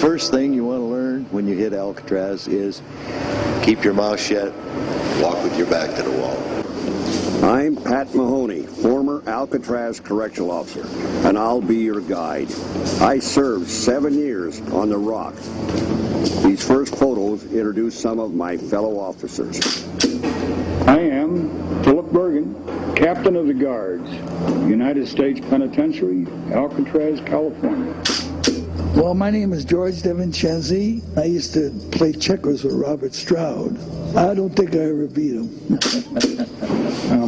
first thing you want to learn when you hit Alcatraz is keep your mouth shut, walk with your back to the wall. I'm Pat Mahoney, former Alcatraz correctional officer, and I'll be your guide. I served 7 years on the Rock. These first photos introduce some of my fellow officers. I am Philip Bergen, Captain of the Guards, United States Penitentiary, Alcatraz, California. Well, my name is George DeVincenzi. I used to play checkers with Robert Stroud. I don't think I ever beat him.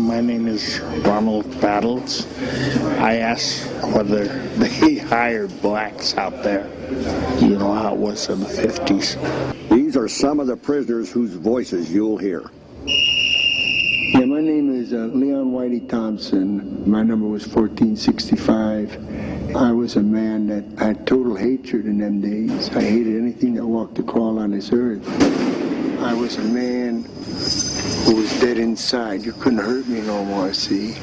My name is Ronald Battles. I asked whether they hired blacks out there. You know how it was in the 50s. These are some of the prisoners whose voices you'll hear. Yeah, my name is Leon Whitey Thompson. My number was 1465. I was a man that had total hatred in them days. I hated anything that walked or crawled on this earth. I was a man who was dead inside. You couldn't hurt me no more, see?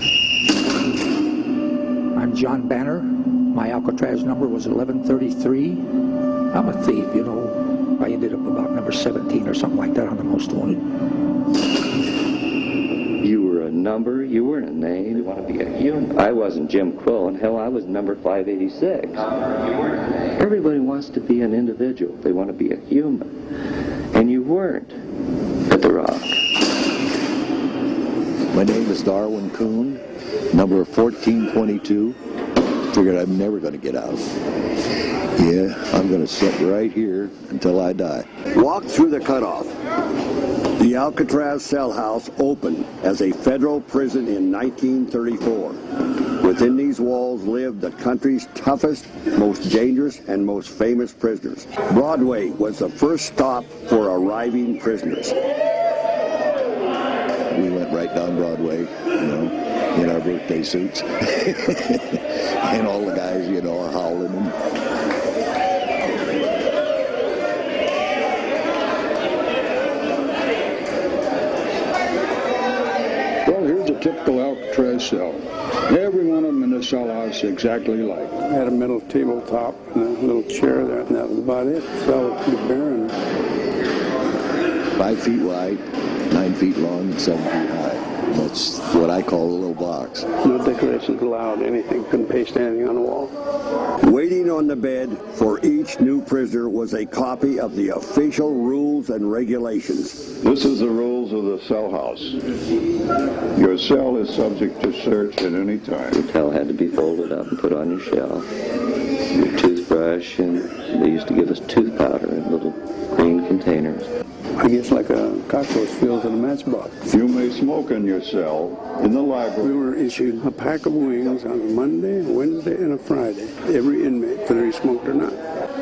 I'm John Banner. My Alcatraz number was 1133. I'm a thief, you know. I ended up about number 17 or something like that on the most wanted. You were a number, you weren't a name. You want to be a human. I wasn't Jim Crow, and hell, I was number 586. Everybody wants to be an individual. They want to be a human. And you weren't at the Rock. My name is Darwin Kuhn, number 1422. Figured I'm never going to get out. Yeah, I'm going to sit right here until I die. Walk through the cutoff. The Alcatraz cell house opened as a federal prison in 1934. Within these walls lived the country's toughest, most dangerous, and most famous prisoners. Broadway was the first stop for arriving prisoners. We went right down Broadway, you know, in our birthday suits. And all the guys, you know, are howling and Typical Alcatraz cell. Every one of them in the cell house exactly like. I had a metal tabletop and a little chair there, and that was about it. The cell was pretty barren. 5 feet wide, 9 feet long, and 7 feet high. That's what I call a little box. No decorations allowed, anything. Couldn't paste anything on the wall. Waiting on the bed for each new prisoner was a copy of the official rules and regulations. This is the rules of the cell house. Your cell is subject to search at any time. Your towel had to be folded up and put on your shelf. Your toothbrush, and they used to give us tooth powder in little green containers. I guess like a cockroach feels in a matchbox. You may smoke in your cell in the library. We were issued a pack of wings on a Monday, a Wednesday, and a Friday. Every inmate, whether he smoked or not.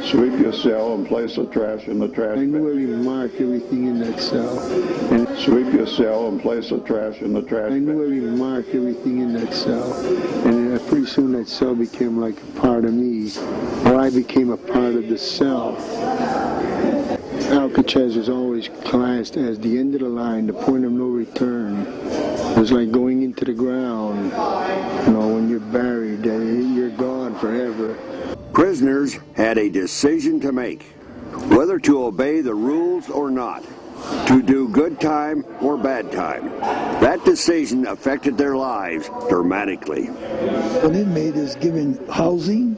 Sweep your cell and place the trash in the trash bin. I knew every mark, everything in that cell. And sweep your cell and place the trash in the trash bin. I knew every mark, everything in that cell. And pretty soon that cell became like a part of me. Or I became a part of the cell. Alcatraz is always classed as the end of the line, the point of no return. It was like going into the ground. You know, when you're buried, you're gone forever. Prisoners had a decision to make, whether to obey the rules or not, to do good time or bad time. That decision affected their lives dramatically. An inmate is given housing,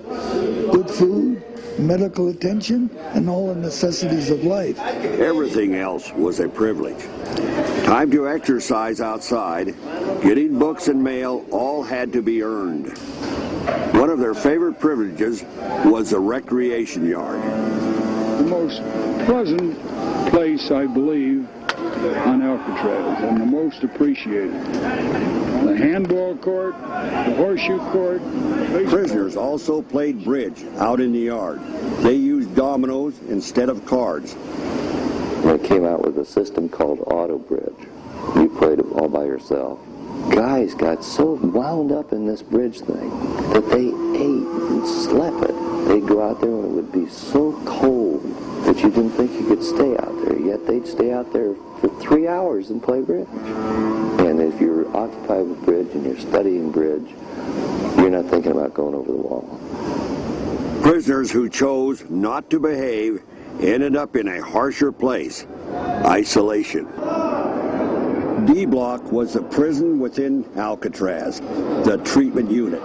good food, medical attention, and all the necessities of life. Everything else was a privilege. Time to exercise outside, getting books and mail, all had to be earned. One of their favorite privileges was the recreation yard. The most pleasant place, I believe, on Alcatraz, and the most appreciated. The handball court, the horseshoe court. Prisoners also played bridge out in the yard. They used dominoes instead of cards. They came out with a system called Auto Bridge. You played it all by yourself. Guys got so wound up in this bridge thing that they ate and slept it. They'd go out there and it would be so cold that you didn't think you could stay out there. Yet they'd stay out there for 3 hours and play bridge. And if you're occupied with bridge and you're studying bridge, you're not thinking about going over the wall. Prisoners who chose not to behave ended up in a harsher place: isolation. D Block was the prison within Alcatraz, the treatment unit.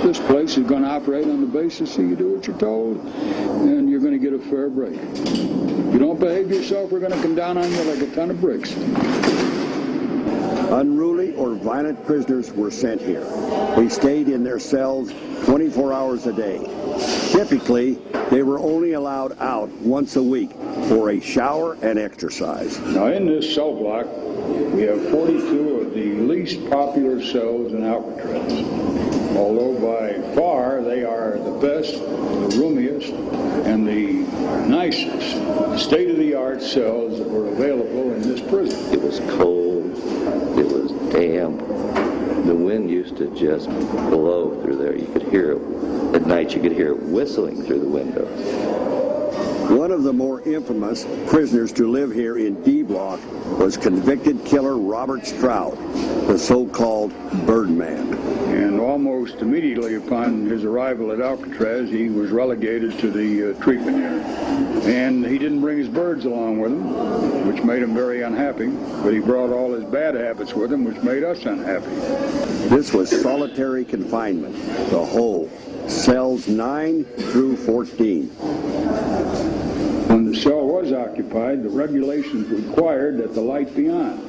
This place is going to operate on the basis that you do what you're told, and you're going to get a fair break. If you don't behave yourself, we're going to come down on you like a ton of bricks. Unruly or violent prisoners were sent here. They stayed in their cells 24 hours a day. Typically, they were only allowed out once a week for a shower and exercise. Now, in this cell block, we have 42 of the least popular cells in Alcatraz. Although by far they are the best, the roomiest, and the nicest state-of-the-art cells that were available in this prison. It was cold. It was damp. The wind used to just blow through there. You could hear it. At night you could hear it whistling through the windows. One of the more infamous prisoners to live here in D Block was convicted killer Robert Stroud, the so-called Birdman. And almost immediately upon his arrival at Alcatraz, he was relegated to the treatment unit. And he didn't bring his birds along with him, which made him very unhappy. But he brought all his bad habits with him, which made us unhappy. This was solitary confinement, the whole, cells 9 through 14. When the cell was occupied, the regulations required that the light be on.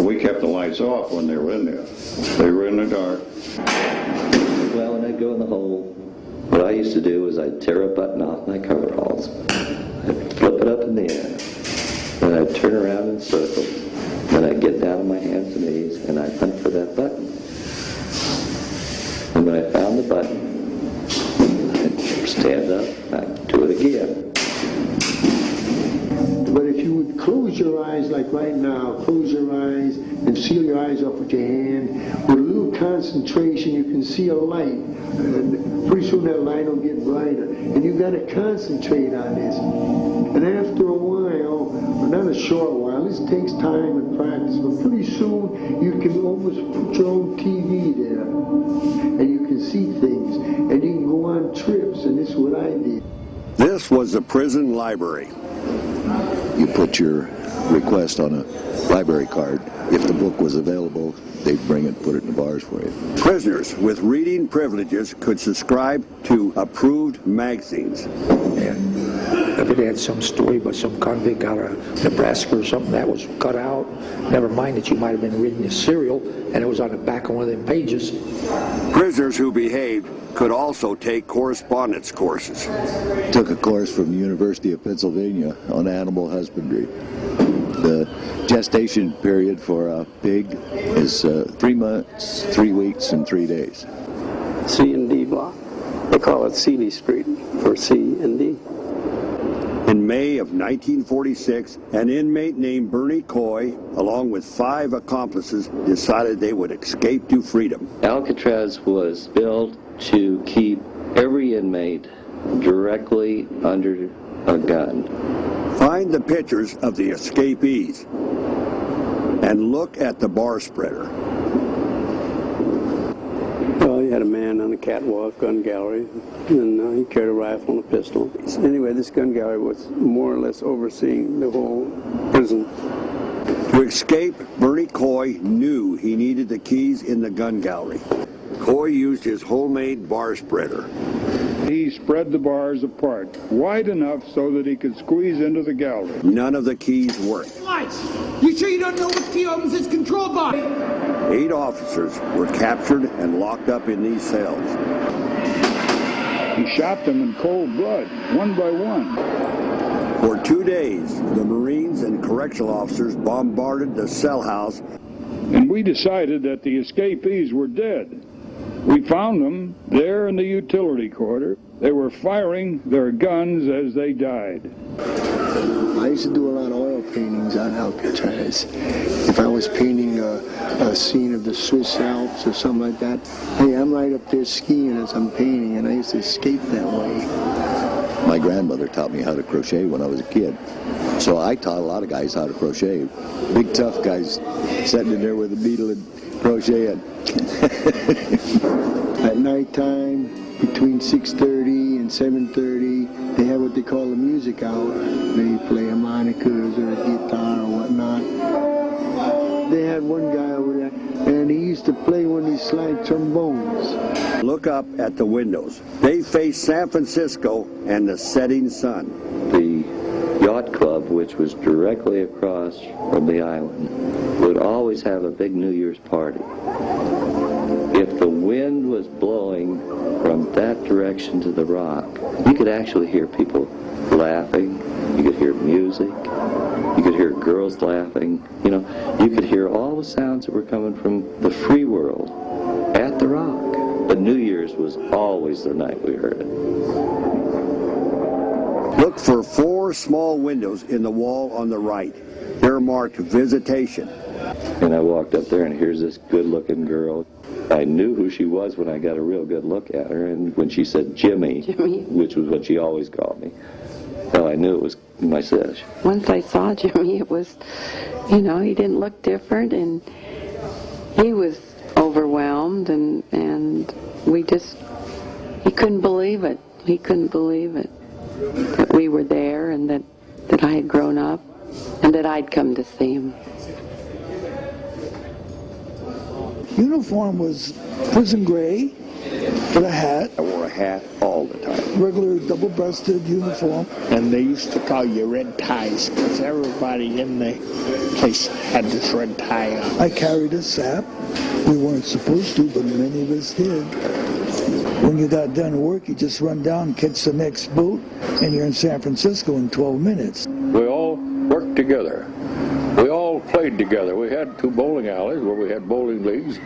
We kept the lights off when they were in there. They were in the dark. Well, when I'd go in the hole, what I used to do was I'd tear a button off my coveralls. I'd flip it up in the air. Then I'd turn around in circles. Then I'd get down on my hands and knees and I'd hunt for that button. And when I found the button, I'd stand up and I'd do it again. But if you would close your eyes like right now, close your eyes and seal your eyes up with your hand, with a little concentration you can see a light. And pretty soon that light will get brighter. And you got to concentrate on this. And after a while, not a short while, this takes time and practice, but pretty soon you can almost put your own TV there. And you can see things. And you can go on trips, and this is what I did. This was the prison library. You put your request on a library card. If the book was available, they'd bring it, put it in the bars for you. Prisoners with reading privileges could subscribe to approved magazines. And if it had some story about some convict out of Nebraska or something, that was cut out. Never mind that you might have been reading a serial and it was on the back of one of them pages. Prisoners who behaved could also take correspondence courses. Took a course from the University of Pennsylvania on animal husbandry. The gestation period for a pig is 3 months, 3 weeks, and 3 days. C and D block. They call it Seeley Street for C and D. In May of 1946, an inmate named Bernie Coy, along with 5 accomplices, decided they would escape to freedom. Alcatraz was built to keep every inmate directly under a gun. Find the pictures of the escapees and look at the bar spreader. Well, you had a man on the catwalk, gun gallery, and he carried a rifle and a pistol. Anyway, this gun gallery was more or less overseeing the whole prison. To escape, Bernie Coy knew he needed the keys in the gun gallery. Coy used his homemade bar spreader. He spread the bars apart, wide enough so that he could squeeze into the gallery. None of the keys worked. Lights! You sure you don't know what key opens this control box? 8 officers were captured and locked up in these cells. He shot them in cold blood, one by one. For 2 days, the Marines and correctional officers bombarded the cell house. And we decided that the escapees were dead. We found them there in the utility quarter. They were firing their guns as they died. I used to do a lot of oil paintings on Alcatraz. If I was painting a scene of the Swiss Alps or something like that, hey, I'm right up there skiing as I'm painting, and I used to skate that way. My grandmother taught me how to crochet when I was a kid. So I taught a lot of guys how to crochet. Big tough guys sitting in there with a needle and crocheting. At nighttime, between 6:30 and 7:30, they have what they call a music hour. They play harmonicas or guitar or whatnot. They had one guy over there, and he used to play one of these slide trombones. Look up at the windows. They face San Francisco and the setting sun. The yacht club, which was directly across from the island, would always have a big New Year's party. If the wind was blowing from that direction to the rock, you could actually hear people laughing. You could hear music. You could hear girls laughing. You know, you could hear all the sounds that were coming from the free world at the rock. But New Year's was always the night we heard it. Look for 4 small windows in the wall on the right. They're marked visitation. And I walked up there, and here's this good-looking girl. I knew who she was when I got a real good look at her, and when she said Jimmy, which was what she always called me, well, I knew it was my sis. Once I saw Jimmy, it was, you know, he didn't look different, and he was overwhelmed, and we just, he couldn't believe it. He couldn't believe it, that we were there, and that I had grown up, and that I'd come to see him. Uniform was prison gray with a hat. I wore a hat all the time. Regular double-breasted uniform. And they used to call you red ties because everybody in the place had this red tie on. I carried a sap. We weren't supposed to, but many of us did. When you got done work, you just run down, catch the next boat, and you're in San Francisco in 12 minutes. We all worked together. We all played together. We had 2 bowling alleys where we had bowling leagues.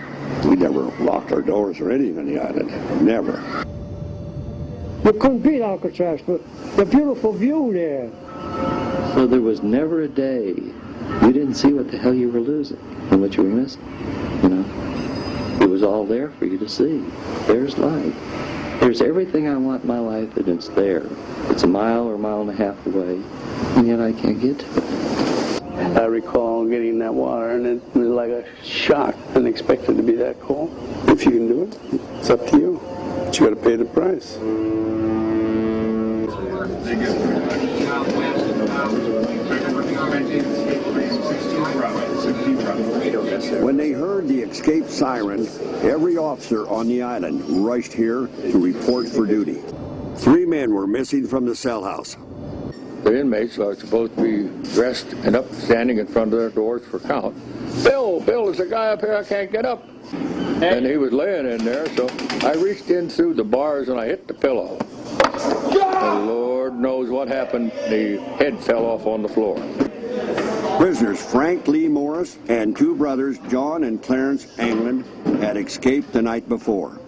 We never locked our doors or anything on the island. Never. You couldn't beat Alcatraz, but the beautiful view there. So there was never a day you didn't see what the hell you were losing and what you were missing. You know, it was all there for you to see. There's life. There's everything I want in my life, and it's there. It's a mile or a mile and a half away, and yet I can't get to it. I recall getting in that water, and it was like a shock. I didn't expect it to be that cold. If you can do it, it's up to you. But you got to pay the price. When they heard the escape siren, every officer on the island rushed here to report for duty. 3 men were missing from the cell house. The inmates are supposed to be dressed and up, standing in front of their doors for count. Bill, there's a guy up here, I can't get up. And he was laying in there, so I reached in through the bars and I hit the pillow. And Lord knows what happened. The head fell off on the floor. Prisoners Frank Lee Morris and 2 brothers, John and Clarence Anglin, had escaped the night before.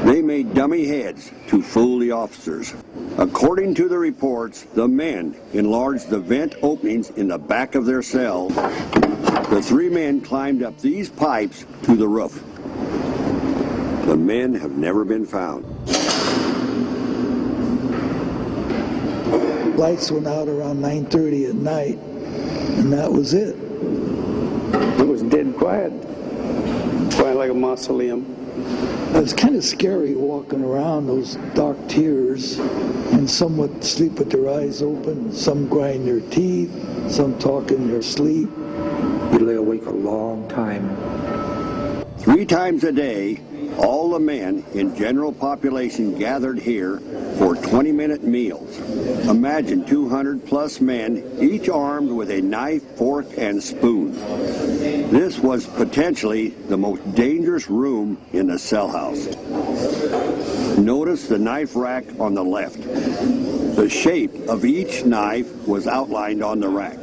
They made dummy heads to fool the officers. According to the reports, the men enlarged the vent openings in the back of their cell. The 3 men climbed up these pipes to the roof. The men have never been found. Lights went out around 9:30 at night, and that was it. It was dead quiet. Quiet like a mausoleum. It was kind of scary walking around those dark tiers, and some would sleep with their eyes open, some grind their teeth, some talk in their sleep. You lay awake a long time. 3 times a day, all the men in general population gathered here for 20-minute meals. Imagine 200-plus men, each armed with a knife, fork, and spoon. This was potentially the most dangerous room in the cell house. Notice the knife rack on the left. The shape of each knife was outlined on the rack.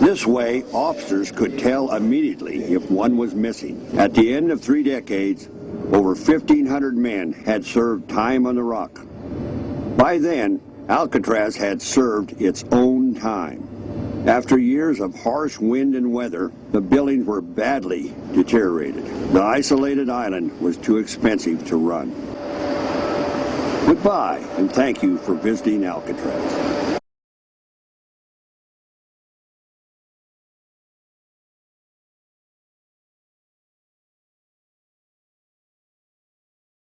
This way, officers could tell immediately if one was missing. At the end of 3 decades, over 1,500 men had served time on the rock. By then, Alcatraz had served its own time. After years of harsh wind and weather, the buildings were badly deteriorated. The isolated island was too expensive to run. Goodbye, and thank you for visiting Alcatraz.